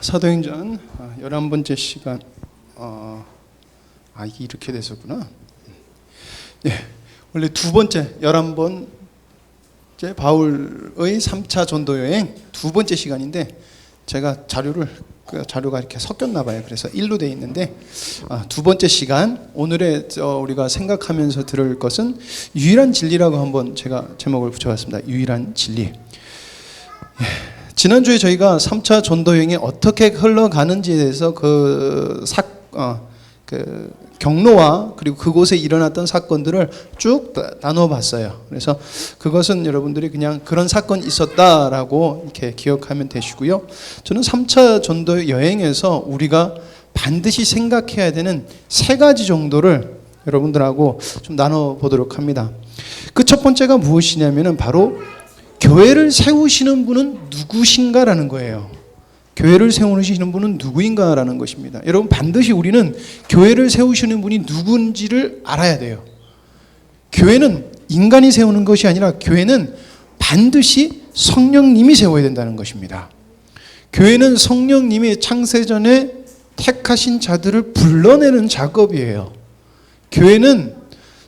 사도행전 11번째 시간. 이게 이렇게 됐었구나. 예, 원래 두 번째 11번째 바울의 3차 전도 여행 두 번째 시간인데 제가 자료가 이렇게 섞였나 봐요. 그래서 1로 되어 있는데 두 번째 시간, 오늘의 우리가 생각하면서 들을 것은 유일한 진리라고 한번 제가 제목을 붙여봤습니다. 유일한 진리. 예. 지난주에 저희가 3차 전도 여행이 어떻게 흘러가는지에 대해서 그 경로와 그리고 그곳에 일어났던 사건들을 쭉 나눠봤어요. 그래서 그것은 여러분들이 그냥 그런 사건이 있었다라고 이렇게 기억하면 되시고요. 저는 3차 전도 여행에서 우리가 반드시 생각해야 되는 세 가지 정도를 여러분들하고 좀 나눠보도록 합니다. 그 첫 번째가 무엇이냐면은 바로 교회를 세우시는 분은 누구신가라는 거예요. 교회를 세우시는 분은 누구인가라는 것입니다. 여러분, 반드시 우리는 교회를 세우시는 분이 누군지를 알아야 돼요. 교회는 인간이 세우는 것이 아니라 교회는 반드시 성령님이 세워야 된다는 것입니다. 교회는 성령님이 창세전에 택하신 자들을 불러내는 작업이에요. 교회는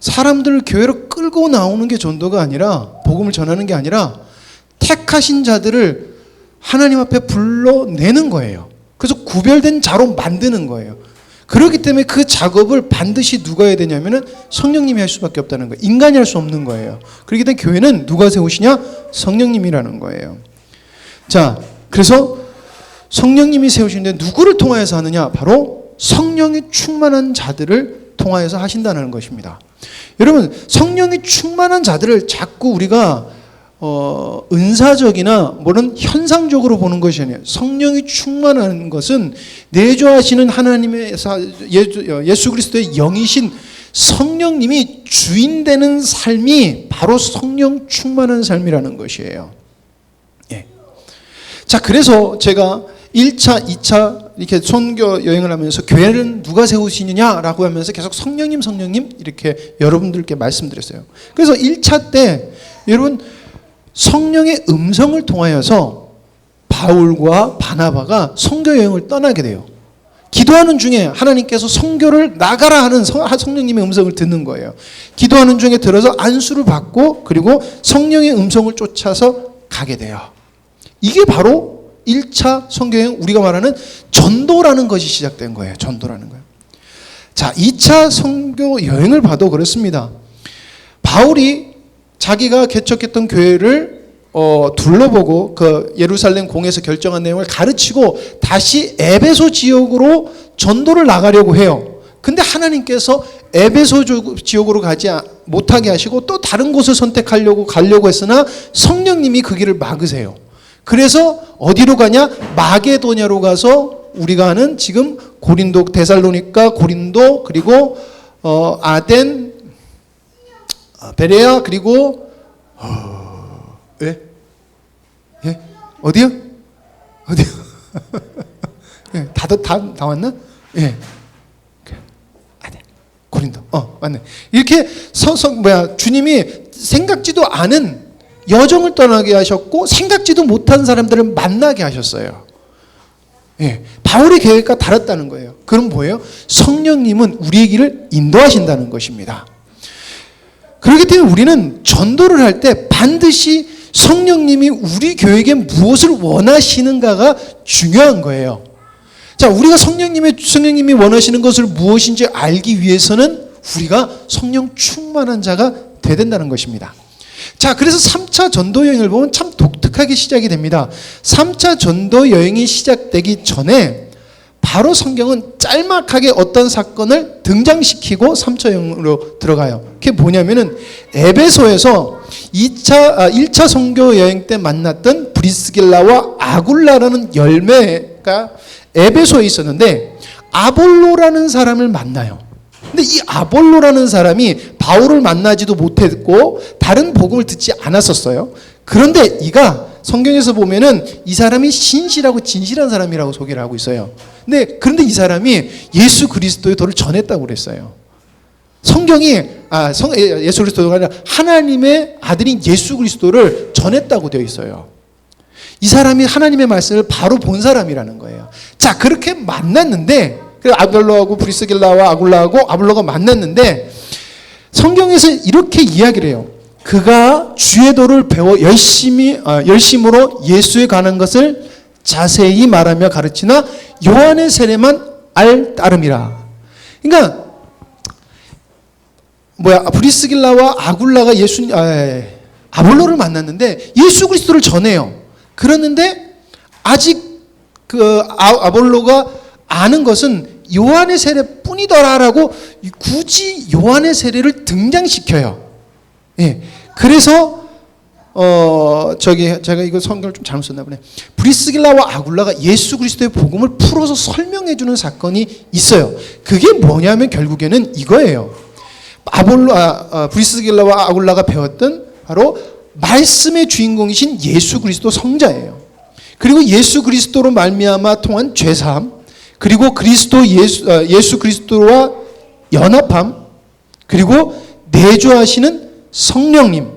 사람들을 교회로 끌고 나오는 게 전도가 아니라, 복음을 전하는 게 아니라 택하신 자들을 하나님 앞에 불러내는 거예요. 그래서 구별된 자로 만드는 거예요. 그렇기 때문에 그 작업을 반드시 누가 해야 되냐면은 성령님이 할 수밖에 없다는 거예요. 인간이 할 수 없는 거예요. 그렇기 때문에 교회는 누가 세우시냐? 성령님이라는 거예요. 자, 그래서 성령님이 세우시는데 누구를 통하여서 하느냐? 바로 성령이 충만한 자들을 통하여서 하신다는 것입니다. 여러분, 성령이 충만한 자들을 자꾸 우리가 은사적이나 뭐는 현상적으로 보는 것이 아니에요. 성령이 충만한 것은 내주하시는 하나님의 예수 그리스도의 영이신 성령님이 주인 되는 삶이 바로 성령 충만한 삶이라는 것이에요. 예. 자, 그래서 제가 1차, 2차 이렇게 선교 여행을 하면서 교회는 누가 세우시느냐라고 하면서 계속 성령님 이렇게 여러분들께 말씀드렸어요. 그래서 1차 때 여러분, 성령의 음성을 통하여서 바울과 바나바가 선교 여행을 떠나게 돼요. 기도하는 중에 하나님께서 선교를 나가라 하는 성령님의 음성을 듣는 거예요. 기도하는 중에 들어서 안수를 받고 그리고 성령의 음성을 쫓아서 가게 돼요. 이게 바로 1차 선교여행, 우리가 말하는 전도라는 것이 시작된 거예요. 전도라는 거예요. 자, 2차 선교 여행을 봐도 그렇습니다. 바울이 자기가 개척했던 교회를 둘러보고 그 예루살렘 공에서 결정한 내용을 가르치고 다시 에베소 지역으로 전도를 나가려고 해요. 근데 하나님께서 에베소 지역으로 가지 못하게 하시고 또 다른 곳을 가려고 했으나 성령님이 그 길을 막으세요. 그래서 어디로 가냐? 마게도냐로 가서 우리가 아는 지금 고린도, 데살로니가, 고린도, 그리고 아덴, 베레아, 그리고 예? 어디요? 예, 다 왔나? 예. 아덴, 고린도. 맞네. 이렇게 주님이 생각지도 않은 여정을 떠나게 하셨고 생각지도 못한 사람들을 만나게 하셨어요. 예, 바울의 계획과 다랐다는 거예요. 그럼 뭐예요? 성령님은 우리의 길을 인도하신다는 것입니다. 그렇기 때문에 우리는 전도를 할 때 반드시 성령님이 우리 교회에게 무엇을 원하시는가가 중요한 거예요. 자, 우리가 성령님이 원하시는 것을 무엇인지 알기 위해서는 우리가 성령 충만한 자가 돼야 된다는 것입니다. 자, 그래서 3차 전도 여행을 보면 참 독특하게 시작이 됩니다. 3차 전도 여행이 시작되기 전에 바로 성경은 짤막하게 어떤 사건을 등장시키고 3차 여행으로 들어가요. 그게 뭐냐면은 에베소에서 1차 선교 여행 때 만났던 브리스길라와 아굴라라는 열매가 에베소에 있었는데 아볼로라는 사람을 만나요. 근데 이 아볼로라는 사람이 바울을 만나지도 못했고 다른 복음을 듣지 않았었어요. 그런데 이가 성경에서 보면은 이 사람이 신실하고 진실한 사람이라고 소개를 하고 있어요. 그런데 이 사람이 예수 그리스도의 도를 전했다고 그랬어요. 성경이 예수 그리스도가 아니라 하나님의 아들인 예수 그리스도를 전했다고 되어 있어요. 이 사람이 하나님의 말씀을 바로 본 사람이라는 거예요. 자, 그렇게 만났는데, 아벨로하고 브리스길라와 아굴라하고 아볼로가 만났는데, 성경에서 이렇게 이야기를 해요. 그가 주의 도를 배워 열심으로 예수에 관한 것을 자세히 말하며 가르치나 요한의 세례만 따름이라. 그러니까 브리스길라와 아굴라가 아볼로를 만났는데 예수 그리스도를 전해요. 그랬는데 아직 그 아볼로가 아는 것은 요한의 세례뿐이더라라고 굳이 요한의 세례를 등장시켜요. 예. 그래서 제가 이거 성경을 좀 잘못 썼나 보네. 브리스길라와 아굴라가 예수 그리스도의 복음을 풀어서 설명해 주는 사건이 있어요. 그게 뭐냐면 결국에는 이거예요. 브리스길라와 아굴라가 배웠던 바로 말씀의 주인공이신 예수 그리스도 성자예요. 그리고 예수 그리스도로 말미암아 통한 죄사함, 그리고 예수 그리스도와 연합함, 그리고 내주하시는 성령님,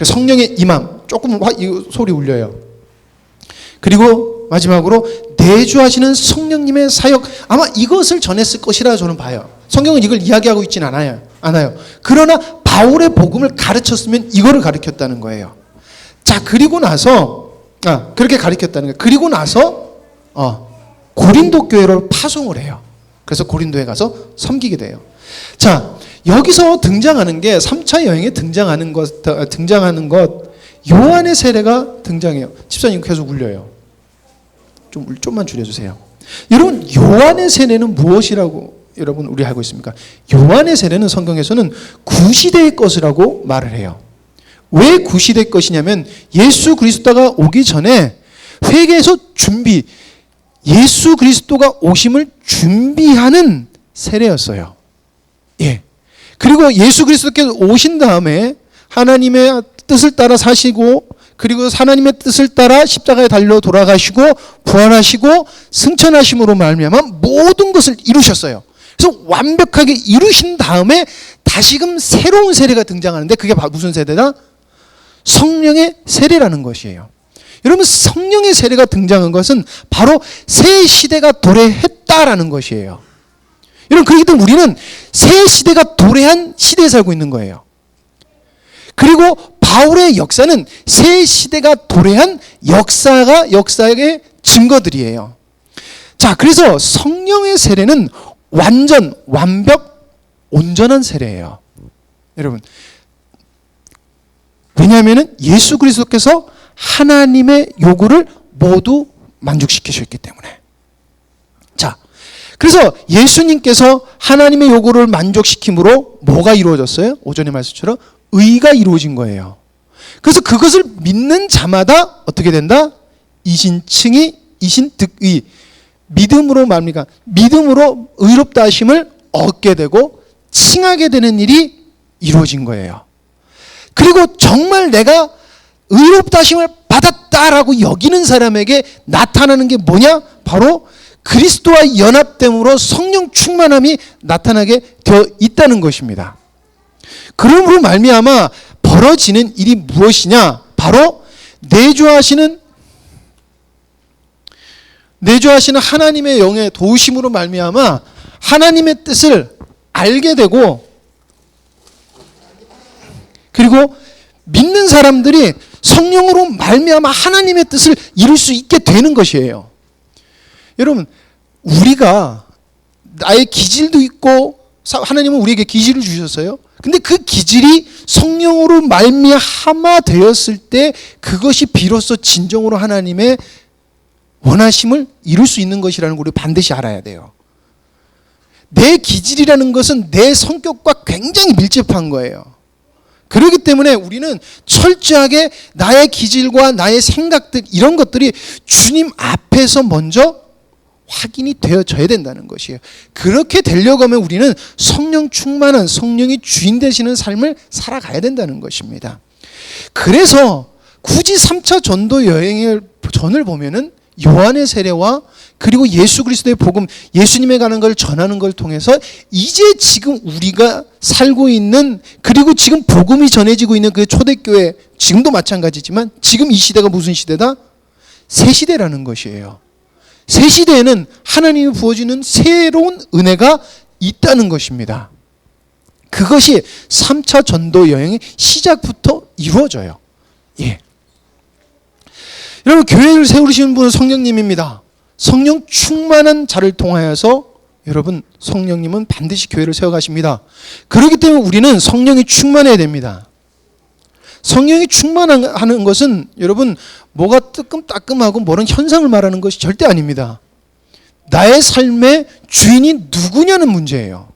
성령의 임함. 조금 소리 울려요. 그리고 마지막으로 내주하시는 성령님의 사역, 아마 이것을 전했을 것이라 저는 봐요. 성경은 이걸 이야기하고 있진 않아요. 그러나 바울의 복음을 가르쳤으면 이거를 가르쳤다는 거예요. 자, 그리고 나서 그렇게 가르쳤다는 거예요. 그리고 나서 고린도 교회를 파송을 해요. 그래서 고린도에 가서 섬기게 돼요. 자, 여기서 등장하는 게 3차 여행에 등장하는 것 요한의 세례가 등장해요. 집사님 계속 울려요. 좀만 줄여주세요. 여러분, 요한의 세례는 무엇이라고 여러분 우리 알고 있습니까? 요한의 세례는 성경에서는 구시대의 것이라고 말을 해요. 왜 구시대의 것이냐면 예수 그리스도가 오기 전에 회개에서 예수 그리스도가 오심을 준비하는 세례였어요. 예. 그리고 예수 그리스도께서 오신 다음에 하나님의 뜻을 따라 사시고, 그리고 하나님의 뜻을 따라 십자가에 달려 돌아가시고 부활하시고 승천하심으로 말미암아 모든 것을 이루셨어요. 그래서 완벽하게 이루신 다음에 다시금 새로운 세례가 등장하는데 그게 무슨 세례다? 성령의 세례라는 것이에요. 여러분, 성령의 세례가 등장한 것은 바로 새 시대가 도래했다라는 것이에요. 여러분, 그렇기 때문에 우리는 새 시대가 도래한 시대에 살고 있는 거예요. 그리고 바울의 역사는 새 시대가 도래한 역사의 증거들이에요. 자, 그래서 성령의 세례는 온전한 세례예요. 여러분, 왜냐하면 예수 그리스도께서 하나님의 요구를 모두 만족시키셨기 때문에. 자, 그래서 예수님께서 하나님의 요구를 만족시킴으로 뭐가 이루어졌어요? 오전의 말씀처럼 의가 이루어진 거예요. 그래서 그것을 믿는 자마다 어떻게 된다? 이신칭의 이신득의, 믿음으로 말합니까? 믿음으로 의롭다 하심을 얻게 되고 칭하게 되는 일이 이루어진 거예요. 그리고 정말 내가 의롭다 하심을 받았다라고 여기는 사람에게 나타나는 게 뭐냐? 바로 그리스도와 연합됨으로 성령 충만함이 나타나게 되어 있다는 것입니다. 그러므로 말미암아 벌어지는 일이 무엇이냐? 바로 내주하시는 하나님의 영의 도우심으로 말미암아 하나님의 뜻을 알게 되고, 그리고 믿는 사람들이 성령으로 말미암아 하나님의 뜻을 이룰 수 있게 되는 것이에요. 여러분, 우리가 나의 기질도 있고 하나님은 우리에게 기질을 주셨어요. 근데 그 기질이 성령으로 말미암아 되었을 때 그것이 비로소 진정으로 하나님의 원하심을 이룰 수 있는 것이라는 걸 우리 반드시 알아야 돼요. 내 기질이라는 것은 내 성격과 굉장히 밀접한 거예요. 그렇기 때문에 우리는 철저하게 나의 기질과 나의 생각들, 이런 것들이 주님 앞에서 먼저 확인이 되어져야 된다는 것이에요. 그렇게 되려고 하면 우리는 성령 충만한, 성령이 주인 되시는 삶을 살아가야 된다는 것입니다. 그래서 굳이 3차 전도 여행의 전을 보면은 요한의 세례와 그리고 예수 그리스도의 복음, 예수님에 관한 걸 전하는 걸 통해서 이제 지금 우리가 살고 있는, 그리고 지금 복음이 전해지고 있는 그 초대교회, 지금도 마찬가지지만 지금 이 시대가 무슨 시대다? 새 시대라는 것이에요. 새 시대에는 하나님이 부어주는 새로운 은혜가 있다는 것입니다. 그것이 3차 전도 여행의 시작부터 이루어져요. 예. 여러분, 교회를 세우시는 분은 성령님입니다. 성령 충만한 자를 통하여서 여러분, 성령님은 반드시 교회를 세워가십니다. 그렇기 때문에 우리는 성령이 충만해야 됩니다. 성령이 충만하는 것은 여러분, 뭐가 뜨끔따끔하고 뭐런 현상을 말하는 것이 절대 아닙니다. 나의 삶의 주인이 누구냐는 문제예요.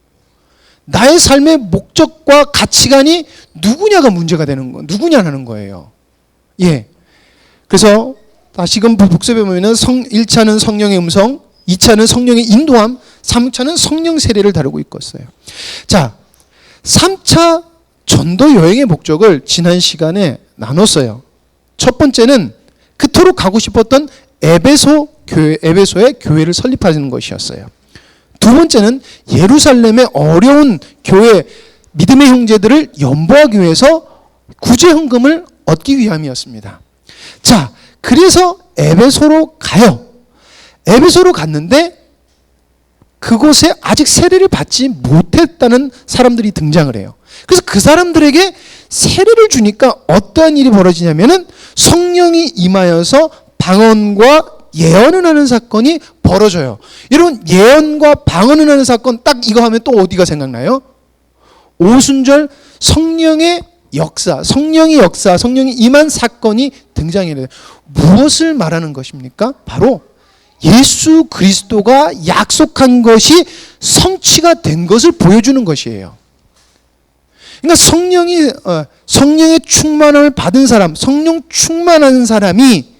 나의 삶의 목적과 가치관이 누구냐가 문제가 되는 거, 누구냐는 거예요. 예. 그래서 다시금 복습해 보면은 1차는 성령의 음성, 2차는 성령의 인도함, 3차는 성령 세례를 다루고 있었어요. 자, 3차 전도 여행의 목적을 지난 시간에 나눴어요. 첫 번째는 그토록 가고 싶었던 에베소의 교회를 설립하는 것이었어요. 두 번째는 예루살렘의 어려운 교회, 믿음의 형제들을 연보하기 위해서 구제 헌금을 얻기 위함이었습니다. 자, 그래서 에베소로 가요. 에베소로 갔는데 그곳에 아직 세례를 받지 못했다는 사람들이 등장을 해요. 그래서 그 사람들에게 세례를 주니까 어떠한 일이 벌어지냐면은 성령이 임하여서 방언과 예언을 하는 사건이 벌어져요. 여러분, 예언과 방언을 하는 사건 딱 이거 하면 또 어디가 생각나요? 오순절 성령의 역사, 성령이 임한 사건이 등장해요. 무엇을 말하는 것입니까? 바로 예수 그리스도가 약속한 것이 성취가 된 것을 보여주는 것이에요. 그러니까 성령의 충만함을 받은 사람, 성령 충만한 사람이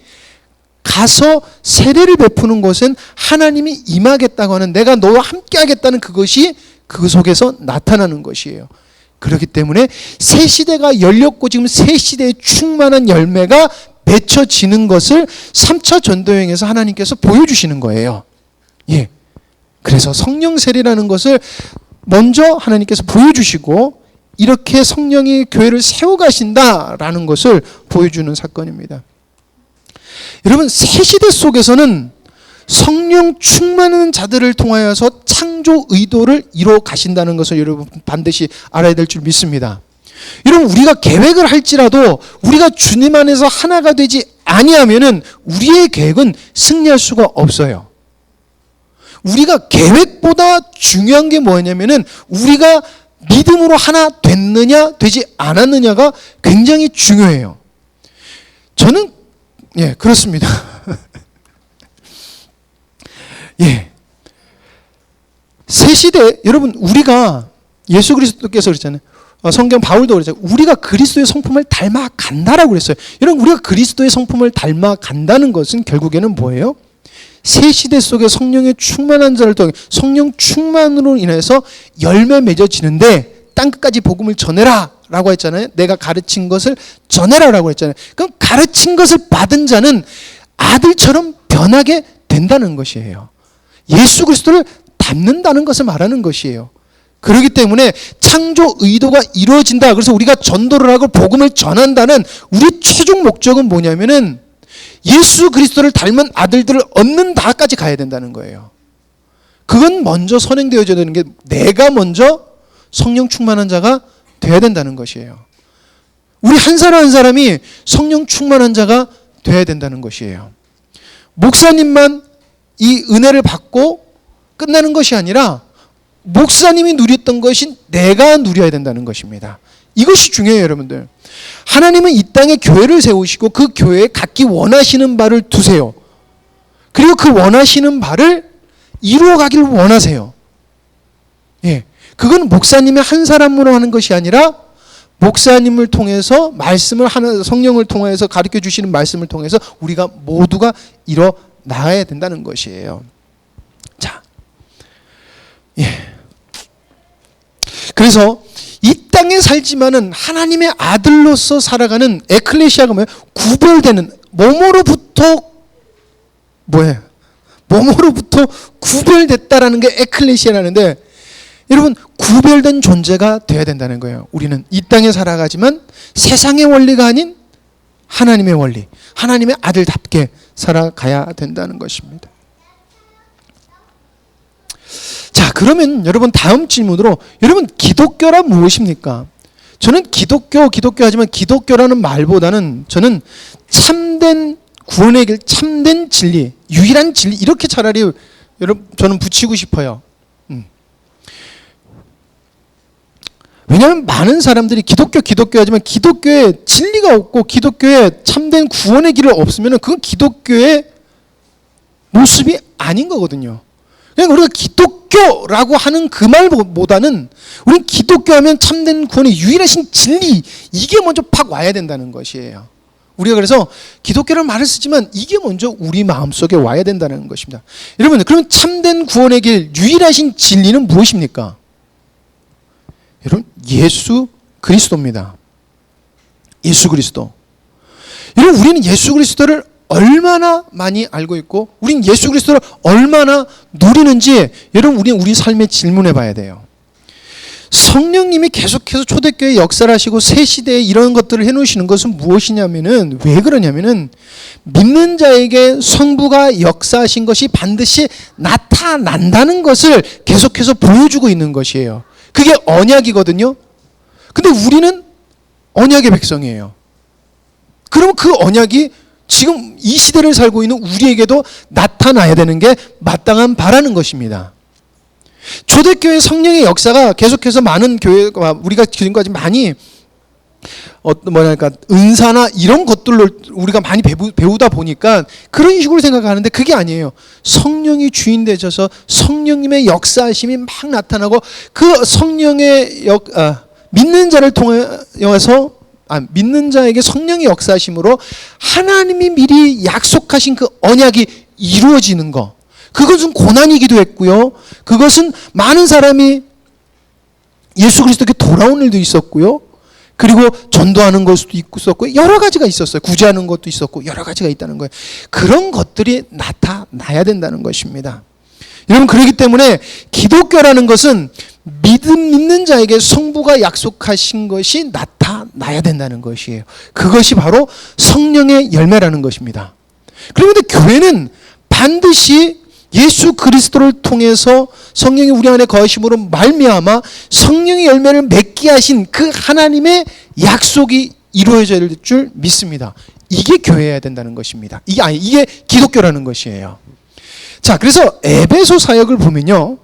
가서 세례를 베푸는 것은 하나님이 임하겠다고 하는, 내가 너와 함께 하겠다는 그것이 그 속에서 나타나는 것이에요. 그렇기 때문에 새 시대가 열렸고 지금 새 시대의 충만한 열매가 맺혀지는 것을 3차 전도여행에서 하나님께서 보여주시는 거예요. 예. 그래서 성령 세례라는 것을 먼저 하나님께서 보여주시고 이렇게 성령이 교회를 세워가신다라는 것을 보여주는 사건입니다. 여러분, 새 시대 속에서는 성령 충만한 자들을 통하여서 창조 의도를 이루어 가신다는 것을 여러분 반드시 알아야 될 줄 믿습니다. 여러분, 우리가 계획을 할지라도 우리가 주님 안에서 하나가 되지 아니하면은 우리의 계획은 승리할 수가 없어요. 우리가 계획보다 중요한 게 뭐냐면은 우리가 믿음으로 하나 됐느냐 되지 않았느냐가 굉장히 중요해요. 저는 그렇습니다. 예. 새 시대, 여러분, 우리가 예수 그리스도께서 그랬잖아요. 성경 바울도 그랬잖아요. 우리가 그리스도의 성품을 닮아 간다라고 그랬어요. 여러분, 우리가 그리스도의 성품을 닮아 간다는 것은 결국에는 뭐예요? 새 시대 속에 성령의 충만한 자를 통해 성령 충만으로 인해서 열매 맺어지는데 땅끝까지 복음을 전해라 라고 했잖아요. 내가 가르친 것을 전해라 라고 했잖아요. 그럼 가르친 것을 받은 자는 아들처럼 변하게 된다는 것이에요. 예수 그리스도를 닮는다는 것을 말하는 것이에요. 그렇기 때문에 창조 의도가 이루어진다. 그래서 우리가 전도를 하고 복음을 전한다는 우리 최종 목적은 뭐냐면은 예수 그리스도를 닮은 아들들을 얻는다까지 가야 된다는 거예요. 그건 먼저 선행되어져야 되는 게 내가 먼저 성령 충만한 자가 돼야 된다는 것이에요. 우리 한 사람 한 사람이 성령 충만한 자가 돼야 된다는 것이에요. 목사님만 이 은혜를 받고 끝나는 것이 아니라 목사님이 누렸던 것이 내가 누려야 된다는 것입니다. 이것이 중요해요, 여러분들. 하나님은 이 땅에 교회를 세우시고 그 교회에 갖기 원하시는 바를 두세요. 그리고 그 원하시는 바를 이루어가길 원하세요. 예, 그건 목사님의 한 사람으로 하는 것이 아니라 목사님을 통해서 말씀을 하는, 성령을 통해서 가르쳐 주시는 말씀을 통해서 우리가 모두가 일어나야 된다는 것이에요. 자, 예. 그래서 이 땅에 살지만은 하나님의 아들로서 살아가는 에클레시아가 뭐예요? 구별되는, 몸으로부터 구별됐다라는 게 에클레시아라는데, 여러분, 구별된 존재가 되어야 된다는 거예요. 우리는 이 땅에 살아가지만 세상의 원리가 아닌 하나님의 원리, 하나님의 아들답게 살아가야 된다는 것입니다. 자, 그러면 여러분 다음 질문으로, 여러분 기독교란 무엇입니까? 저는 기독교 하지만 기독교라는 말보다는 저는 참된 구원의 길, 참된 진리, 유일한 진리, 이렇게 차라리 저는 붙이고 싶어요. 왜냐하면 많은 사람들이 기독교 하지만 기독교에 진리가 없고 기독교에 참된 구원의 길이 없으면 그건 기독교의 모습이 아닌 거거든요. 그냥 우리가 기독교라고 하는 그 말보다는 우리는 기독교하면 참된 구원의 유일하신 진리, 이게 먼저 팍 와야 된다는 것이에요. 우리가 그래서 기독교라는 말을 쓰지만 이게 먼저 우리 마음속에 와야 된다는 것입니다. 여러분, 그러면 참된 구원의 길, 유일하신 진리는 무엇입니까? 여러분, 예수 그리스도입니다. 예수 그리스도. 여러분, 우리는 예수 그리스도를 얼마나 많이 알고 있고 우린 예수 그리스도를 얼마나 누리는지 여러분, 우리 삶에 질문해 봐야 돼요. 성령님이 계속해서 초대교회 역사를 하시고 새 시대에 이런 것들을 해놓으시는 것은 무엇이냐면은, 왜 그러냐면은 믿는 자에게 성부가 역사하신 것이 반드시 나타난다는 것을 계속해서 보여주고 있는 것이에요. 그게 언약이거든요. 근데 우리는 언약의 백성이에요. 그럼 그 언약이 지금 이 시대를 살고 있는 우리에게도 나타나야 되는 게 마땅한 바라는 것입니다. 초대교회 성령의 역사가 계속해서 많은 교회가, 우리가 지금까지 많이 은사나 이런 것들로 우리가 많이 배우다 보니까 그런 식으로 생각하는데 그게 아니에요. 성령이 주인 되셔서 성령님의 역사하심이 막 나타나고 그 성령의 믿는 자를 통해서 믿는 자에게 성령의 역사하심으로 하나님이 미리 약속하신 그 언약이 이루어지는 거, 그것은 고난이기도 했고요. 그것은 많은 사람이 예수 그리스도께 돌아온 일도 있었고요. 그리고 전도하는 것도 있었고 여러 가지가 있었어요. 구제하는 것도 있었고 여러 가지가 있다는 거예요. 그런 것들이 나타나야 된다는 것입니다. 여러분, 그렇기 때문에 기독교라는 것은 믿는 자에게 성부가 약속하신 것이 나타나야 된다는 것이에요. 그것이 바로 성령의 열매라는 것입니다. 그런데 교회는 반드시 예수 그리스도를 통해서 성령이 우리 안에 거하심으로 말미암아 성령의 열매를 맺게 하신 그 하나님의 약속이 이루어져야 될 줄 믿습니다. 이게 교회여야 된다는 것입니다. 이게 기독교라는 것이에요. 자, 그래서 에베소 사역을 보면요,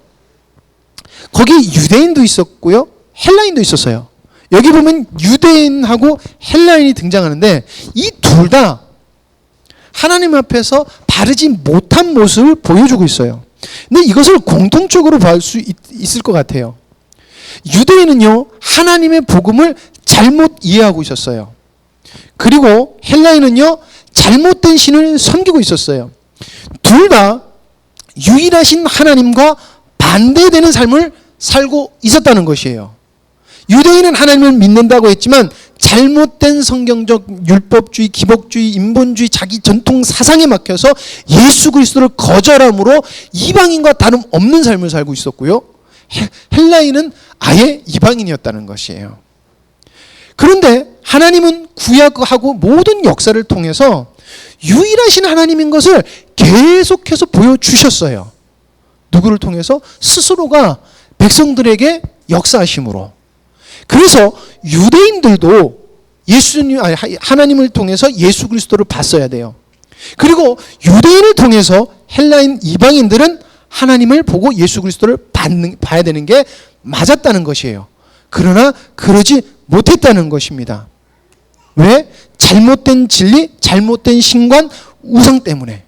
거기 유대인도 있었고요, 헬라인도 있었어요. 여기 보면 유대인하고 헬라인이 등장하는데 이 둘 다 하나님 앞에서 바르지 못한 모습을 보여주고 있어요. 근데 이것을 공통적으로 볼 수 있을 것 같아요. 유대인은요, 하나님의 복음을 잘못 이해하고 있었어요. 그리고 헬라인은요, 잘못된 신을 섬기고 있었어요. 둘 다 유일하신 하나님과 반대되는 삶을 살고 있었다는 것이에요. 유대인은 하나님을 믿는다고 했지만 잘못된 성경적 율법주의, 기복주의, 인본주의, 자기 전통 사상에 막혀서 예수 그리스도를 거절함으로 이방인과 다름없는 삶을 살고 있었고요. 헬라인은 아예 이방인이었다는 것이에요. 그런데 하나님은 구약하고 모든 역사를 통해서 유일하신 하나님인 것을 계속해서 보여주셨어요. 누구를 통해서? 스스로가 백성들에게 역사하심으로. 그래서 유대인들도 하나님을 통해서 예수 그리스도를 봤어야 돼요. 그리고 유대인을 통해서 헬라인 이방인들은 하나님을 보고 예수 그리스도를 봐야 되는 게 맞았다는 것이에요. 그러나 그러지 못했다는 것입니다. 왜? 잘못된 진리, 잘못된 신관, 우상 때문에.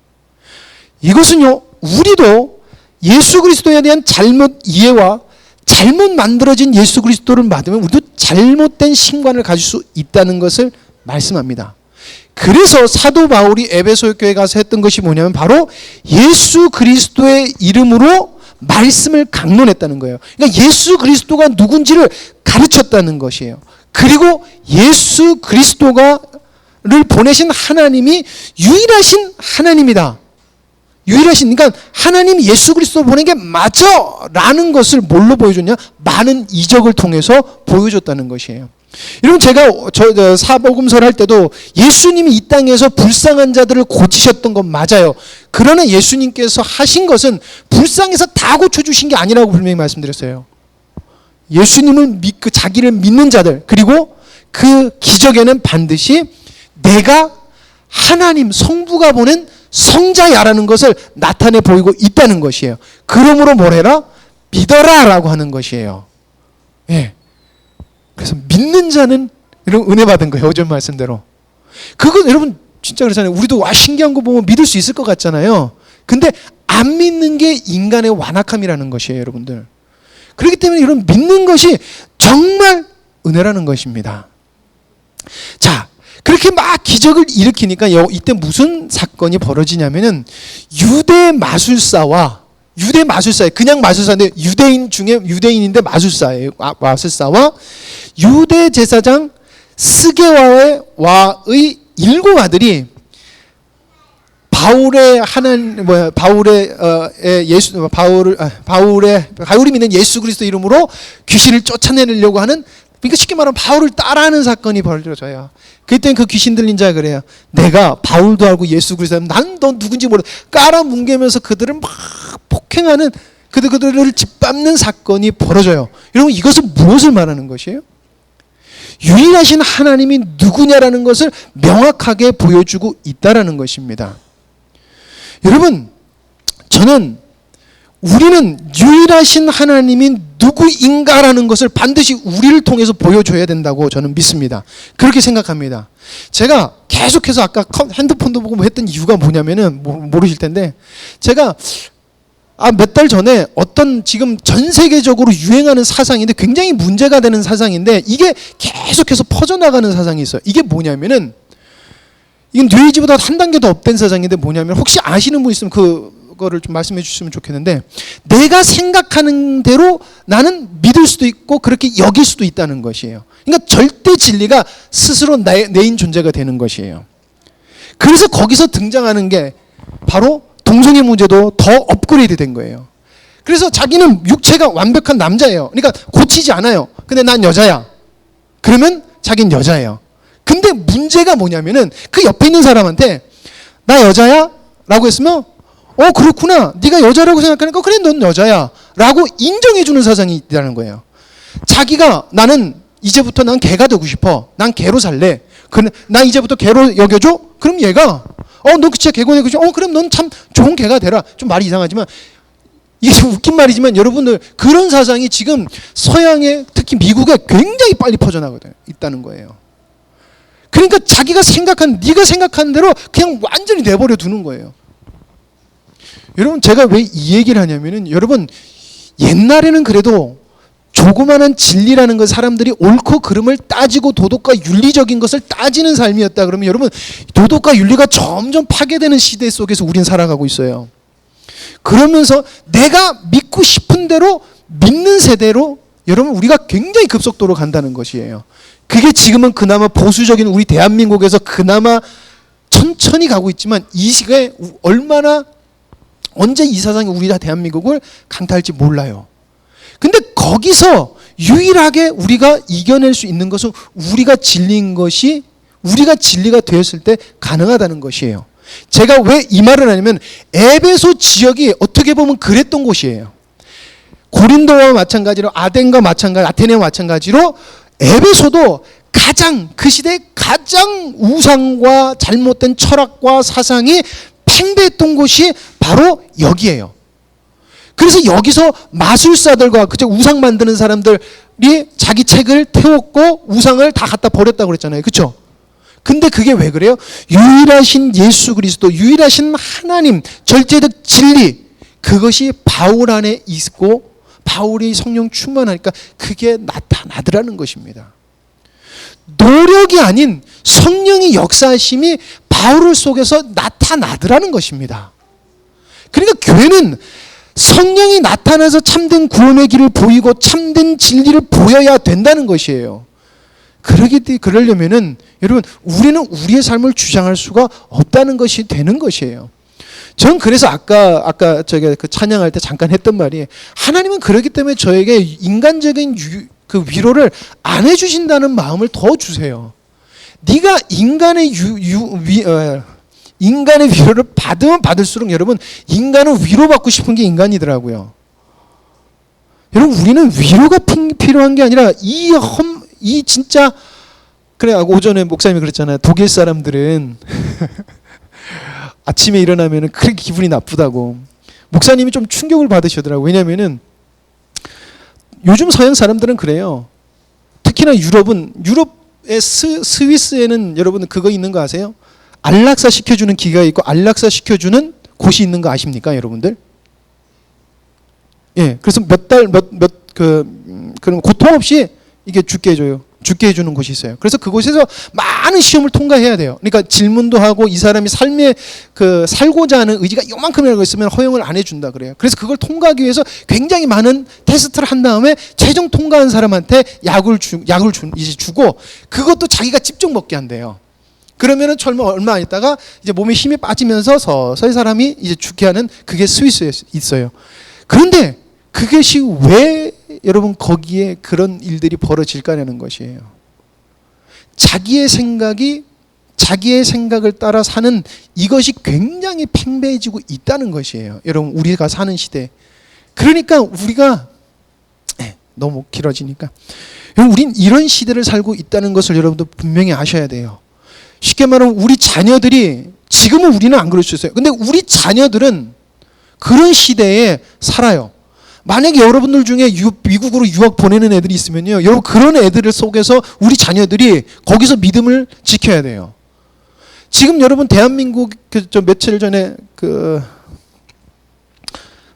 이것은요, 우리도 예수 그리스도에 대한 잘못 이해와 잘못 만들어진 예수 그리스도를 받으면 우리도 잘못된 신관을 가질 수 있다는 것을 말씀합니다. 그래서 사도 바울이 에베소 교회에 가서 했던 것이 뭐냐면 바로 예수 그리스도의 이름으로 말씀을 강론했다는 거예요. 그러니까 예수 그리스도가 누군지를 가르쳤다는 것이에요. 그리고 예수 그리스도를 보내신 하나님이 유일하신 하나님이다. 그러니까 하나님이 예수 그리스도 보낸 게 맞아! 라는 것을 뭘로 보여줬냐? 많은 이적을 통해서 보여줬다는 것이에요. 여러분 제가 저 사복음설 할 때도 예수님이 이 땅에서 불쌍한 자들을 고치셨던 건 맞아요. 그러나 예수님께서 하신 것은 불쌍해서 다 고쳐주신 게 아니라고 분명히 말씀드렸어요. 예수님은 자기를 믿는 자들, 그리고 그 기적에는 반드시 내가 하나님 성부가 보낸 성자야라는 것을 나타내 보이고 있다는 것이에요. 그러므로 뭐래라? 믿어라 라고 하는 것이에요. 예. 그래서 믿는 자는 이런 은혜 받은 거예요. 어제 말씀대로. 그건 여러분 진짜 그렇잖아요. 우리도 와 신기한 거 보면 믿을 수 있을 것 같잖아요. 근데 안 믿는 게 인간의 완악함이라는 것이에요, 여러분들. 그렇기 때문에 여러분 믿는 것이 정말 은혜라는 것입니다. 자, 그렇게 막 기적을 일으키니까 이때 무슨 사건이 벌어지냐면은 유대 마술사예요. 그냥 마술사인데 유대인 중에 유대인인데 마술사예요. 마술사와 유대 제사장 스게와의 일곱 아들이 바울이 믿는 예수 그리스도 이름으로 귀신을 쫓아내려고 하는, 그러니까 쉽게 말하면 바울을 따라하는 사건이 벌어져요. 그때는 그 귀신 들린 자가 그래요. 내가 바울도 알고 예수 그리스도 난 너 누군지 몰라. 깔아뭉개면서 그들을 막 폭행하는, 그들을 짓밟는 사건이 벌어져요. 여러분 이것은 무엇을 말하는 것이에요? 유일하신 하나님이 누구냐라는 것을 명확하게 보여주고 있다라는 것입니다. 여러분, 우리는 유일하신 하나님이 누구인가라는 것을 반드시 우리를 통해서 보여줘야 된다고 저는 믿습니다. 그렇게 생각합니다. 제가 계속해서 아까 핸드폰도 보고 했던 이유가 뭐냐면은 모르실 텐데, 제가 몇 달 전에 어떤 지금 전 세계적으로 유행하는 사상인데 굉장히 문제가 되는 사상인데 이게 계속해서 퍼져나가는 사상이 있어요. 이게 뭐냐면은, 이건 뇌지보다 한 단계 더 업된 사상인데 뭐냐면, 혹시 아시는 분 있으면 그거를 좀 말씀해 주시면 좋겠는데, 내가 생각하는 대로 나는 믿을 수도 있고 그렇게 여길 수도 있다는 것이에요. 그러니까 절대 진리가 스스로 내인 존재가 되는 것이에요. 그래서 거기서 등장하는 게 바로 동성애 문제도 더 업그레이드 된 거예요. 그래서 자기는 육체가 완벽한 남자예요. 그러니까 고치지 않아요. 근데 난 여자야. 그러면 자기는 여자예요. 근데 문제가 뭐냐면은 그 옆에 있는 사람한테 나 여자야? 라고 했으면 그렇구나. 네가 여자라고 생각하니까 그래 넌 여자야. 라고 인정해주는 사상이 있다는 거예요. 자기가 나는 이제부터 난 개가 되고 싶어. 난 개로 살래. 난 이제부터 개로 여겨줘? 그럼 얘가 너 진짜 개가 되고 싶어. 그럼 넌 참 좋은 개가 되라. 좀 말이 이상하지만 이게 좀 웃긴 말이지만 여러분들 그런 사상이 지금 서양에 특히 미국에 굉장히 빨리 퍼져나가고 있다는 거예요. 그러니까 네가 생각하는 대로 그냥 완전히 내버려 두는 거예요. 여러분 제가 왜 이 얘기를 하냐면은, 여러분 옛날에는 그래도 조그마한 진리라는 것, 사람들이 옳고 그름을 따지고 도덕과 윤리적인 것을 따지는 삶이었다 그러면, 여러분 도덕과 윤리가 점점 파괴되는 시대 속에서 우리는 살아가고 있어요. 그러면서 내가 믿고 싶은 대로 믿는 세대로 여러분 우리가 굉장히 급속도로 간다는 것이에요. 그게 지금은 그나마 보수적인 우리 대한민국에서 그나마 천천히 가고 있지만, 이 시기에 언제 이 사상이 우리 대한민국을 강타할지 몰라요. 근데 거기서 유일하게 우리가 이겨낼 수 있는 것은 우리가 진리가 되었을 때 가능하다는 것이에요. 제가 왜 이 말을 하냐면, 에베소 지역이 어떻게 보면 그랬던 곳이에요. 고린도와 마찬가지로 아테네와 마찬가지로 에베소도 그 시대에 가장 우상과 잘못된 철학과 사상이 팽배했던 곳이 바로 여기예요. 그래서 여기서 마술사들과 우상 만드는 사람들이 자기 책을 태웠고 우상을 다 갖다 버렸다고 그랬잖아요. 그렇죠? 근데 그게 왜 그래요? 유일하신 예수 그리스도, 유일하신 하나님, 절대적 진리, 그것이 바울 안에 있고 바울이 성령 충만하니까 그게 나타나더라는 것입니다. 노력이 아닌 성령의 역사하심이 바울 속에서 나타나더라는 것입니다. 그러니까 교회는 성령이 나타나서 참된 구원의 길을 보이고 참된 진리를 보여야 된다는 것이에요. 그러려면은 여러분 우리는 우리의 삶을 주장할 수가 없다는 것이 되는 것이에요. 전 그래서 아까 저기 그 찬양할 때 잠깐 했던 말이, 하나님은 그렇기 때문에 저에게 인간적인 그 위로를 안 해주신다는 마음을 더 주세요. 네가 인간의 인간의 위로를 받으면 받을수록 여러분, 인간은 위로받고 싶은 게 인간이더라고요. 여러분, 우리는 위로가 필요한 게 아니라 이 진짜, 그래, 오전에 목사님이 그랬잖아요. 독일 사람들은 아침에 일어나면 그렇게 기분이 나쁘다고. 목사님이 좀 충격을 받으시더라고요. 왜냐하면은 요즘 서양 사람들은 그래요. 특히나 유럽의 스위스에는 여러분 그거 있는 거 아세요? 안락사 시켜주는 기가 있고 안락사 시켜주는 곳이 있는 거 아십니까, 여러분들? 예, 그래서 그럼 고통 없이 이게 죽게 해줘요. 죽게 해주는 곳이 있어요. 그래서 그곳에서 많은 시험을 통과해야 돼요. 그러니까 질문도 하고 이 사람이 삶에 살고자 하는 의지가 요만큼이라고 있으면 허용을 안 해준다 그래요. 그래서 그걸 통과하기 위해서 굉장히 많은 테스트를 한 다음에 최종 통과한 사람한테 약을 주고 그것도 자기가 직접 먹게 한대요. 그러면은 얼마 안 있다가 이제 몸에 힘이 빠지면서 서서히 사람이 이제 죽게 하는 그게 스위스에 있어요. 그런데 그것이 왜 여러분 거기에 그런 일들이 벌어질까라는 것이에요. 자기의 생각을 따라 사는 이것이 굉장히 팽배해지고 있다는 것이에요. 여러분, 우리가 사는 시대. 그러니까 우리가 너무 길어지니까 여러분, 우린 이런 시대를 살고 있다는 것을 여러분도 분명히 아셔야 돼요. 쉽게 말하면 우리 자녀들이, 지금은 우리는 안 그럴 수 있어요. 근데 우리 자녀들은 그런 시대에 살아요. 만약에 여러분들 중에 미국으로 유학 보내는 애들이 있으면요, 여러분 그런 애들 속에서 우리 자녀들이 거기서 믿음을 지켜야 돼요. 지금 여러분 대한민국 며칠 전에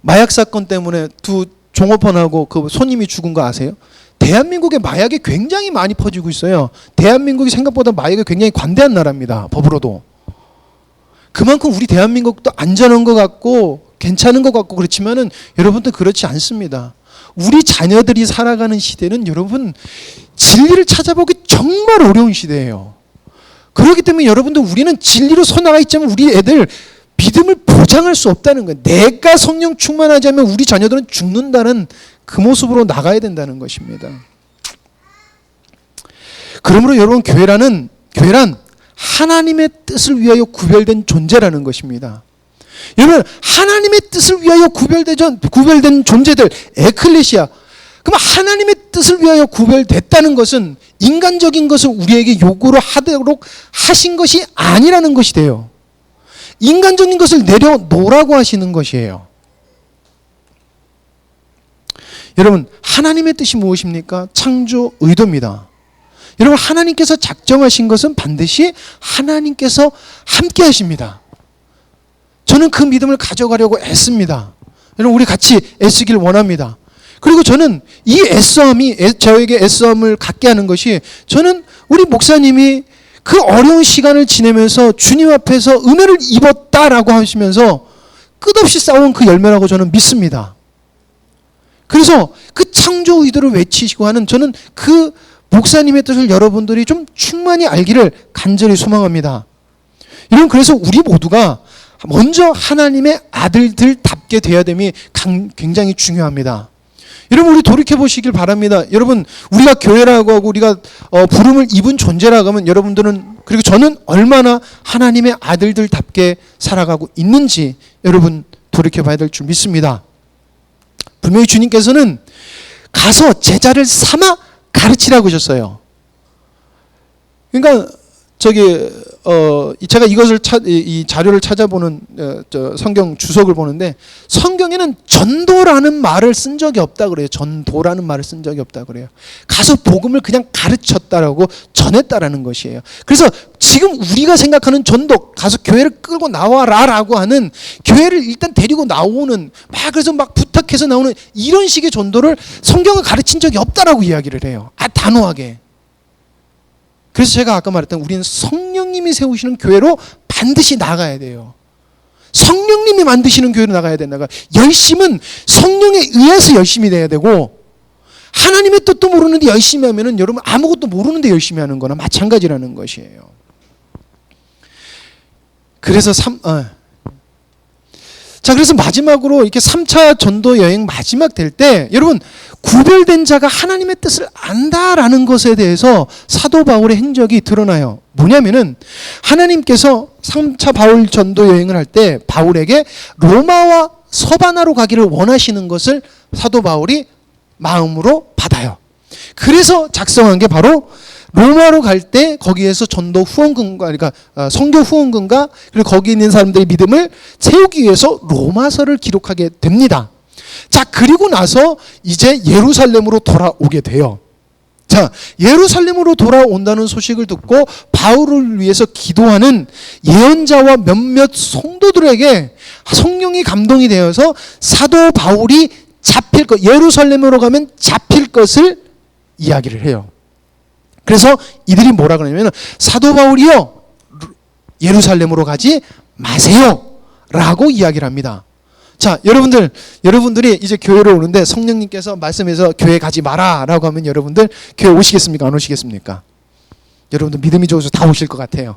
마약 사건 때문에 두 종업원하고 그 손님이 죽은 거 아세요? 대한민국에 마약이 굉장히 많이 퍼지고 있어요. 대한민국이 생각보다 마약이 굉장히 관대한 나라입니다. 법으로도. 그만큼 우리 대한민국도 안전한 것 같고 괜찮은 것 같고 그렇지만은 여러분들 그렇지 않습니다. 우리 자녀들이 살아가는 시대는 여러분 진리를 찾아보기 정말 어려운 시대예요. 그렇기 때문에 여러분들 우리는 진리로 서나가 있자면 우리 애들 믿음을 보장할 수 없다는 거예요. 내가 성령 충만하지 않으면 우리 자녀들은 죽는다는 그 모습으로 나가야 된다는 것입니다. 그러므로 여러분 교회란 하나님의 뜻을 위하여 구별된 존재라는 것입니다. 여러분, 하나님의 뜻을 위하여 구별된 존재들, 에클레시아. 그럼 하나님의 뜻을 위하여 구별됐다는 것은 인간적인 것을 우리에게 요구를 하도록 하신 것이 아니라는 것이 돼요. 인간적인 것을 내려놓으라고 하시는 것이에요. 여러분, 하나님의 뜻이 무엇입니까? 창조 의도입니다. 여러분, 하나님께서 작정하신 것은 반드시 하나님께서 함께 하십니다. 저는 그 믿음을 가져가려고 애씁니다. 여러분, 우리 같이 애쓰길 원합니다. 그리고 저는 이 저에게 애써움을 갖게 하는 것이, 저는 우리 목사님이 그 어려운 시간을 지내면서 주님 앞에서 은혜를 입었다라고 하시면서 끝없이 쌓아온 그 열매라고 저는 믿습니다. 그래서 그 창조 의도를 외치시고 하는, 저는 그 목사님의 뜻을 여러분들이 좀 충만히 알기를 간절히 소망합니다. 여러분, 그래서 우리 모두가 먼저 하나님의 아들들답게 되어야 됨이 굉장히 중요합니다. 여러분, 우리 돌이켜 보시길 바랍니다. 여러분, 우리가 교회라고 하고 우리가 부름을 입은 존재라고 하면 여러분들은, 그리고 저는 얼마나 하나님의 아들들답게 살아가고 있는지 여러분 돌이켜 봐야 될 줄 믿습니다. 분명히 주님께서는 가서 제자를 삼아 가르치라고 하셨어요. 그러니까 제가 이 자료를 찾아보는 성경 주석을 보는데, 성경에는 전도라는 말을 쓴 적이 없다 그래요. 전도라는 말을 쓴 적이 없다 그래요. 가서 복음을 그냥 가르쳤다라고, 전했다라는 것이에요. 그래서 지금 우리가 생각하는 전도, 가서 교회를 끌고 나와라라고 하는, 교회를 일단 데리고 나오는, 그래서 막 부탁해서 나오는 이런 식의 전도를 성경을 가르친 적이 없다라고 이야기를 해요. 단호하게. 그래서 제가 아까 말했던, 우리는 성령님이 세우시는 교회로 반드시 나가야 돼요. 성령님이 만드시는 교회로 나가야 된다가, 열심은 성령에 의해서 열심히 돼야 되고, 하나님의 뜻도 모르는데 열심히 하면은 여러분 아무것도 모르는데 열심히 하는 거나 마찬가지라는 것이에요. 그래서 자, 그래서 마지막으로 이렇게 3차 전도 여행 마지막 될 때 여러분 구별된 자가 하나님의 뜻을 안다라는 것에 대해서 사도 바울의 행적이 드러나요. 뭐냐면은 하나님께서 3차 바울 전도 여행을 할 때 바울에게 로마와 서바나로 가기를 원하시는 것을 사도 바울이 마음으로 받아요. 그래서 작성한 게 바로 로마로 갈 때 거기에서 전도 후원금과 그러니까 선교 후원금과 그리고 거기 있는 사람들의 믿음을 세우기 위해서 로마서를 기록하게 됩니다. 자, 그리고 나서 이제 예루살렘으로 돌아오게 돼요. 자, 예루살렘으로 돌아온다는 소식을 듣고 바울을 위해서 기도하는 예언자와 몇몇 성도들에게 성령이 감동이 되어서 사도 바울이 잡힐 것, 예루살렘으로 가면 잡힐 것을 이야기를 해요. 그래서 이들이 뭐라 그러냐면 사도 바울이요 예루살렘으로 가지 마세요 라고 이야기를 합니다. 자, 여러분들이 이제 교회로 오는데 성령님께서 말씀해서 교회 가지 마라 라고 하면 여러분들 교회 오시겠습니까? 안 오시겠습니까? 여러분들 믿음이 좋아서 다 오실 것 같아요.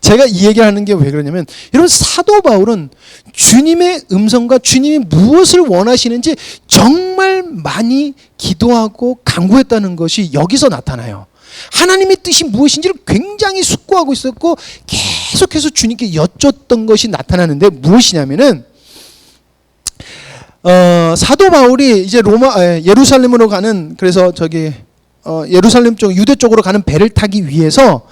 제가 이 얘기를 하는 게 왜 그러냐면 여러분 사도 바울은 주님의 음성과 주님이 무엇을 원하시는지 정말 많이 기도하고 간구했다는 것이 여기서 나타나요. 하나님의 뜻이 무엇인지를 굉장히 숙고하고 있었고 계속해서 주님께 여쭙던 것이 나타나는데 무엇이냐면은 사도 바울이 이제 예루살렘으로 가는 그래서 예루살렘 쪽 유대 쪽으로 가는 배를 타기 위해서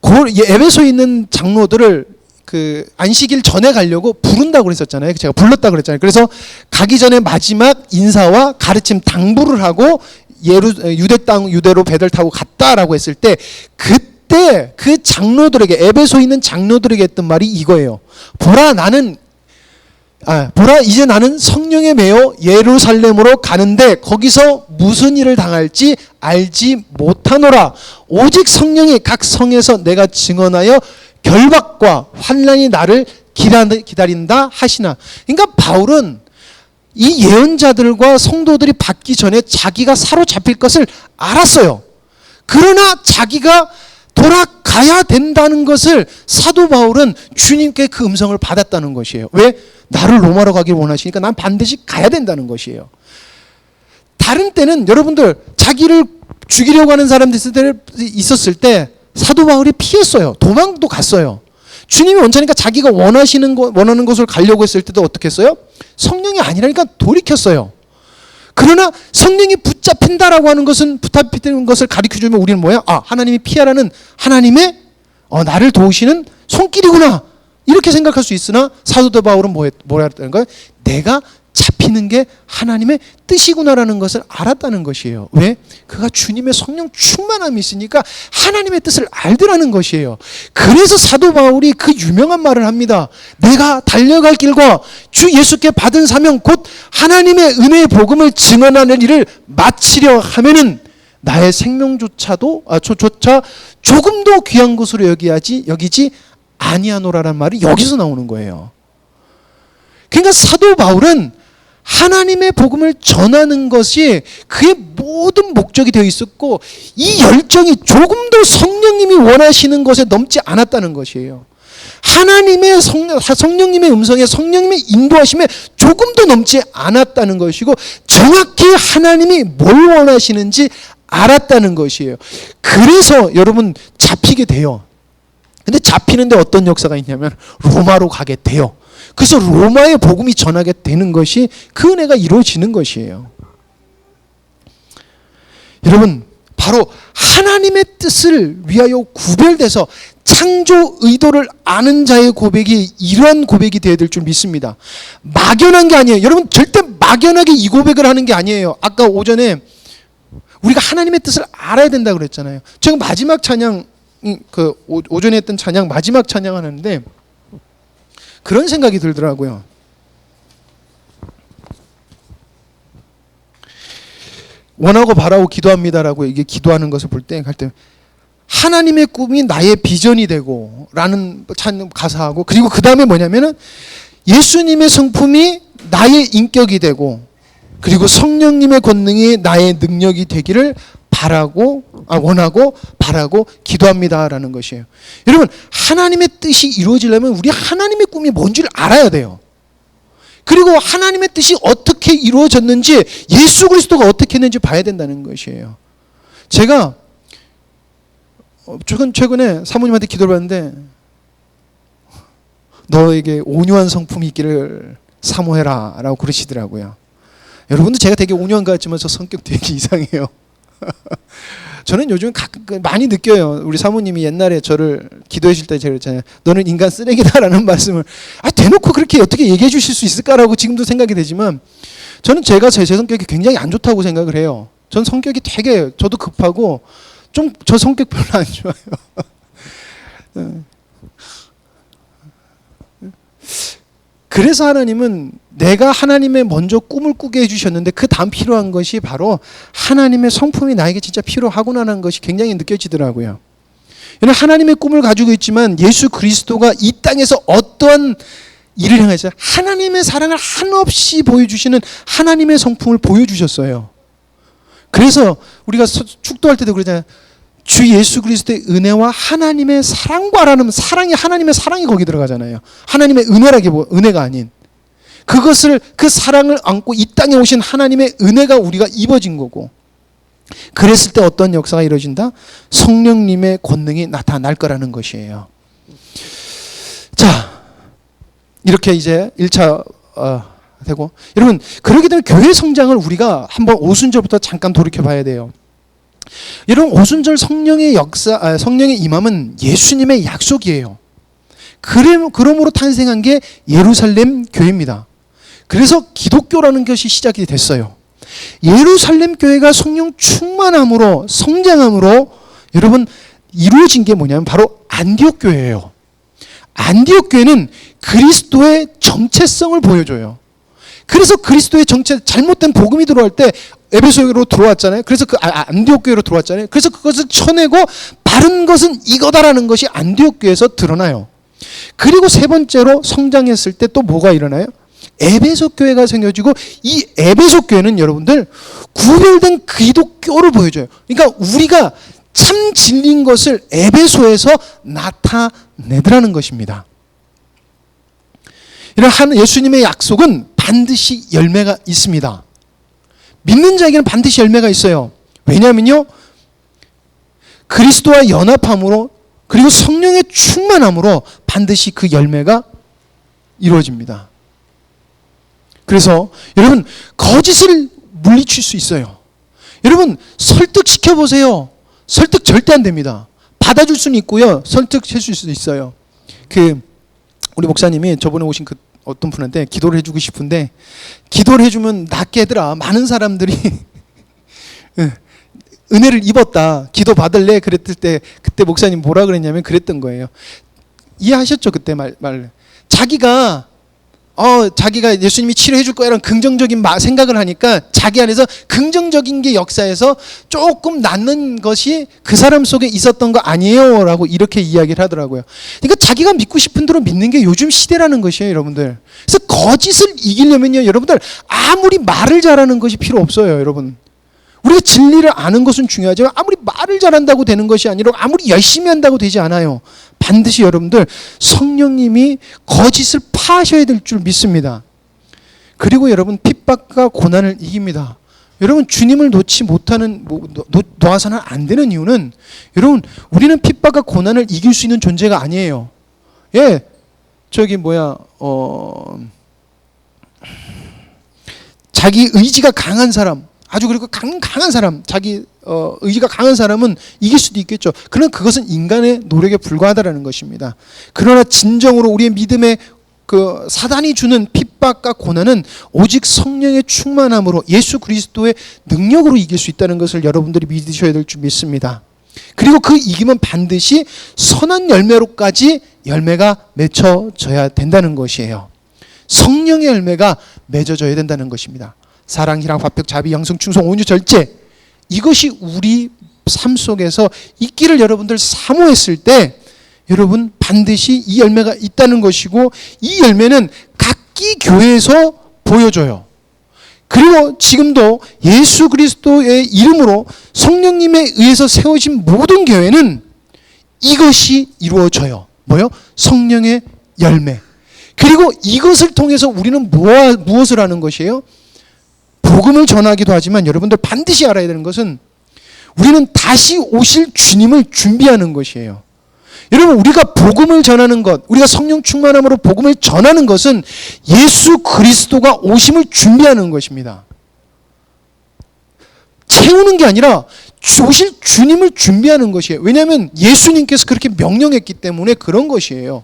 에베소에 있는 장로들을 그 안식일 전에 가려고 부른다고 그랬었잖아요. 제가 불렀다고 그랬잖아요. 그래서 가기 전에 마지막 인사와 가르침 당부를 하고 유대 땅 유대로 배를 타고 갔다라고 했을 때 그때 그 장로들에게 에베소에 있는 장로들에게 했던 말이 이거예요. 보라 이제 나는 성령에 매여 예루살렘으로 가는데 거기서 무슨 일을 당할지 알지 못하노라. 오직 성령이 각 성에서 내가 증언하여 결박과 환난이 나를 기다린다 하시나. 그러니까 바울은 이 예언자들과 성도들이 받기 전에 자기가 사로잡힐 것을 알았어요. 그러나 자기가 돌아가야 된다는 것을 사도 바울은 주님께 그 음성을 받았다는 것이에요. 왜? 나를 로마로 가길 원하시니까 난 반드시 가야 된다는 것이에요. 다른 때는 여러분들 자기를 죽이려고 하는 사람들이 있었을 때 사도 바울이 피했어요. 도망도 갔어요. 주님이 원하니까 자기가 원하는 곳을 가려고 했을 때도 어떻게 했어요? 성령이 아니라니까 돌이켰어요. 그러나 성령이 붙잡힌다라고 하는 것은 붙잡히는 것을 가르쳐주면 우리는 뭐야? 하나님이 피하라는 하나님의 나를 도우시는 손길이구나 이렇게 생각할 수 있으나 사도 바울은 뭐라 했다는 거예요? 내가 잡히는 게 하나님의 뜻이구나라는 것을 알았다는 것이에요. 왜? 그가 주님의 성령 충만함이 있으니까 하나님의 뜻을 알더라는 것이에요. 그래서 사도 바울이 그 유명한 말을 합니다. 내가 달려갈 길과 주 예수께 받은 사명 곧 하나님의 은혜의 복음을 증언하는 일을 마치려 하면은 나의 생명조차 조금도 귀한 것으로 여기지 아니하노라라는 말이 여기서 나오는 거예요. 그러니까 사도 바울은 하나님의 복음을 전하는 것이 그의 모든 목적이 되어 있었고 이 열정이 조금도 성령님이 원하시는 것에 넘지 않았다는 것이에요. 하나님의 성령님의 음성에 성령님의 인도하심에 조금도 넘지 않았다는 것이고 정확히 하나님이 뭘 원하시는지 알았다는 것이에요. 그래서 여러분 잡히게 돼요. 근데 잡히는데 어떤 역사가 있냐면 로마로 가게 돼요. 그래서 로마의 복음이 전하게 되는 것이 그 은혜가 이루어지는 것이에요. 여러분 바로 하나님의 뜻을 위하여 구별돼서 창조 의도를 아는 자의 고백이 이러한 고백이 되어야 될 줄 믿습니다. 막연한 게 아니에요. 여러분 절대 막연하게 이 고백을 하는 게 아니에요. 아까 오전에 우리가 하나님의 뜻을 알아야 된다고 그랬잖아요. 제가 마지막 찬양 오전에 했던 찬양 마지막 찬양 하는데 그런 생각이 들더라고요. 원하고 바라고 기도합니다라고 이게 기도하는 것을 볼 때 하나님의 꿈이 나의 비전이 되고 라는 가사하고 그리고 그 다음에 뭐냐면은 예수님의 성품이 나의 인격이 되고 그리고 성령님의 권능이 나의 능력이 되기를 원하고 바라고 기도합니다라는 것이에요. 여러분, 하나님의 뜻이 이루어지려면 우리 하나님의 꿈이 뭔지를 알아야 돼요. 그리고 하나님의 뜻이 어떻게 이루어졌는지, 예수 그리스도가 어떻게 했는지 봐야 된다는 것이에요. 제가 최근에 사모님한테 기도를 받는데, 너에게 온유한 성품이 있기를 사모해라 라고 그러시더라고요. 여러분도 제가 되게 온유한 것 같지만 저 성격 되게 이상해요. 저는 요즘 많이 느껴요. 우리 사모님이 옛날에 저를 기도해 줄 때 제가 그랬잖아요. 너는 인간 쓰레기다라는 말씀을 대놓고 그렇게 어떻게 얘기해 주실 수 있을까라고 지금도 생각이 되지만, 저는 제가 제 성격이 굉장히 안 좋다고 생각을 해요. 전 성격이 되게, 저도 급하고 좀 저 성격 별로 안 좋아요. 그래서 하나님은 내가 하나님의 먼저 꿈을 꾸게 해주셨는데, 그 다음 필요한 것이 바로 하나님의 성품이 나에게 진짜 필요하구나라는 것이 굉장히 느껴지더라고요. 하나님의 꿈을 가지고 있지만 예수 그리스도가 이 땅에서 어떠한 일을 행하셔 하나님의 사랑을 한없이 보여주시는 하나님의 성품을 보여주셨어요. 그래서 우리가 축도할 때도 그러잖아요. 주 예수 그리스도의 은혜와 하나님의 사랑과라는, 사랑이, 하나님의 사랑이 거기 들어가잖아요. 하나님의 은혜가 아닌, 그 사랑을 안고 이 땅에 오신 하나님의 은혜가 우리가 입어진 거고, 그랬을 때 어떤 역사가 이루어진다? 성령님의 권능이 나타날 거라는 것이에요. 자, 이렇게 이제 1차 되고, 여러분, 그러게 되면 교회 성장을 우리가 한번 오순절부터 잠깐 돌이켜 봐야 돼요. 여러분, 오순절 성령의 성령의 임함은 예수님의 약속이에요. 그러므로 탄생한 게 예루살렘 교회입니다. 그래서 기독교라는 것이 시작이 됐어요. 예루살렘 교회가 성령 충만함으로, 성장함으로 여러분 이루어진 게 뭐냐면 바로 안디옥 교회예요. 안디옥 교회는 그리스도의 정체성을 보여줘요. 그래서 그리스도의 잘못된 복음이 들어올 때 에베소로 들어왔잖아요. 그래서 안디옥 교회로 들어왔잖아요. 그래서 그것을 쳐내고 바른 것은 이거다라는 것이 안디옥 교회에서 드러나요. 그리고 세 번째로 성장했을 때 또 뭐가 일어나요? 에베소 교회가 생겨지고, 이 에베소 교회는 여러분들 구별된 기독교를 보여줘요. 그러니까 우리가 참 진리인 것을 에베소에서 나타내더라는 것입니다. 이런 예수님의 약속은 반드시 열매가 있습니다. 믿는 자에게는 반드시 열매가 있어요. 왜냐하면요, 그리스도와 연합함으로, 그리고 성령의 충만함으로 반드시 그 열매가 이루어집니다. 그래서 여러분, 거짓을 물리칠 수 있어요. 여러분, 설득시켜 보세요. 설득 절대 안 됩니다. 받아줄 수는 있고요, 설득해 줄 수도 있어요. 우리 목사님이 저번에 오신 어떤 분한테 기도를 해주고 싶은데, 기도를 해주면 낫게 해더라. 많은 사람들이 은혜를 입었다, 기도 받을래 그랬을 때, 그때 목사님 뭐라 그랬냐면 그랬던 거예요. 이해하셨죠? 그때 말. 자기가 예수님이 치료해 줄 거야라는 긍정적인 생각을 하니까 자기 안에서 긍정적인 게 역사해서 조금 낫는 것이 그 사람 속에 있었던 거 아니에요 라고 이렇게 이야기를 하더라고요. 그러니까 자기가 믿고 싶은 대로 믿는 게 요즘 시대라는 것이에요, 여러분들. 그래서 거짓을 이기려면요, 여러분들 아무리 말을 잘하는 것이 필요 없어요, 여러분. 우리가 진리를 아는 것은 중요하지만 아무리 말을 잘한다고 되는 것이 아니라, 아무리 열심히 한다고 되지 않아요. 반드시 여러분들 성령님이 거짓을 파하셔야 될 줄 믿습니다. 그리고 여러분, 핍박과 고난을 이깁니다. 여러분, 주님을 놓아서는 안 되는 이유는, 여러분, 우리는 핍박과 고난을 이길 수 있는 존재가 아니에요. 자기 의지가 강한 사람, 아주 그리고 강한 사람, 자기 의지가 강한 사람은 이길 수도 있겠죠. 그러나 그것은 인간의 노력에 불과하다는 것입니다. 그러나 진정으로 우리의 믿음에 사단이 주는 핍박과 고난은 오직 성령의 충만함으로, 예수 그리스도의 능력으로 이길 수 있다는 것을 여러분들이 믿으셔야 될 줄 믿습니다. 그리고 그 이김은 반드시 선한 열매로까지 열매가 맺혀져야 된다는 것이에요. 성령의 열매가 맺어져야 된다는 것입니다. 사랑, 희락, 화평, 자비, 양성, 충성, 온유, 절제, 이것이 우리 삶 속에서 있기를 여러분들 사모했을 때, 여러분 반드시 이 열매가 있다는 것이고, 이 열매는 각기 교회에서 보여줘요. 그리고 지금도 예수 그리스도의 이름으로 성령님에 의해서 세워진 모든 교회는 이것이 이루어져요. 뭐요? 성령의 열매. 그리고 이것을 통해서 우리는 무엇을 하는 것이에요? 복음을 전하기도 하지만 여러분들 반드시 알아야 되는 것은 우리는 다시 오실 주님을 준비하는 것이에요. 여러분, 우리가 복음을 전하는 것, 우리가 성령 충만함으로 복음을 전하는 것은 예수 그리스도가 오심을 준비하는 것입니다. 채우는 게 아니라 오실 주님을 준비하는 것이에요. 왜냐하면 예수님께서 그렇게 명령했기 때문에 그런 것이에요.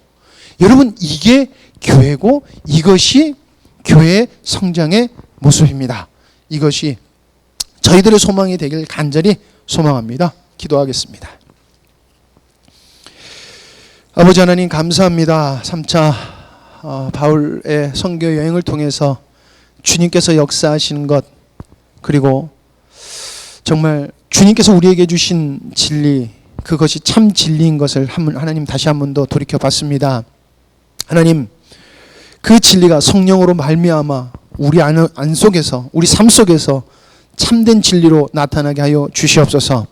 여러분, 이게 교회고 이것이 교회의 성장의 모습입니다. 이것이 저희들의 소망이 되길 간절히 소망합니다. 기도하겠습니다. 아버지 하나님, 감사합니다. 3차 바울의 선교 여행을 통해서 주님께서 역사하시는 것, 그리고 정말 주님께서 우리에게 주신 진리, 그것이 참 진리인 것을 하나님 다시 한 번 더 돌이켜 봤습니다. 하나님, 그 진리가 성령으로 말미암아 우리 안 속에서, 우리 삶 속에서 참된 진리로 나타나게 하여 주시옵소서.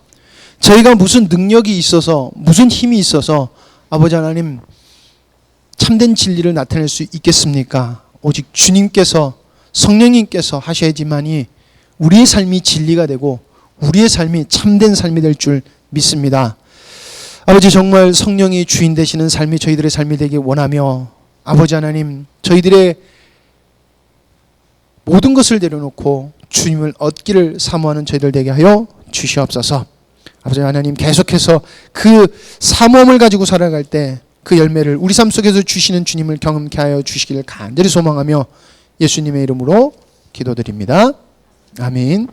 저희가 무슨 능력이 있어서, 무슨 힘이 있어서 아버지 하나님 참된 진리를 나타낼 수 있겠습니까? 오직 주님께서, 성령님께서 하셔야지만이 우리의 삶이 진리가 되고 우리의 삶이 참된 삶이 될 줄 믿습니다. 아버지, 정말 성령이 주인 되시는 삶이 저희들의 삶이 되길 원하며, 아버지 하나님, 저희들의 모든 것을 내려놓고 주님을 얻기를 사모하는 저희들 되게 하여 주시옵소서. 아버지 하나님, 계속해서 그 사모함을 가지고 살아갈 때 그 열매를 우리 삶 속에서 주시는 주님을 경험케 하여 주시기를 간절히 소망하며 예수님의 이름으로 기도드립니다. 아멘.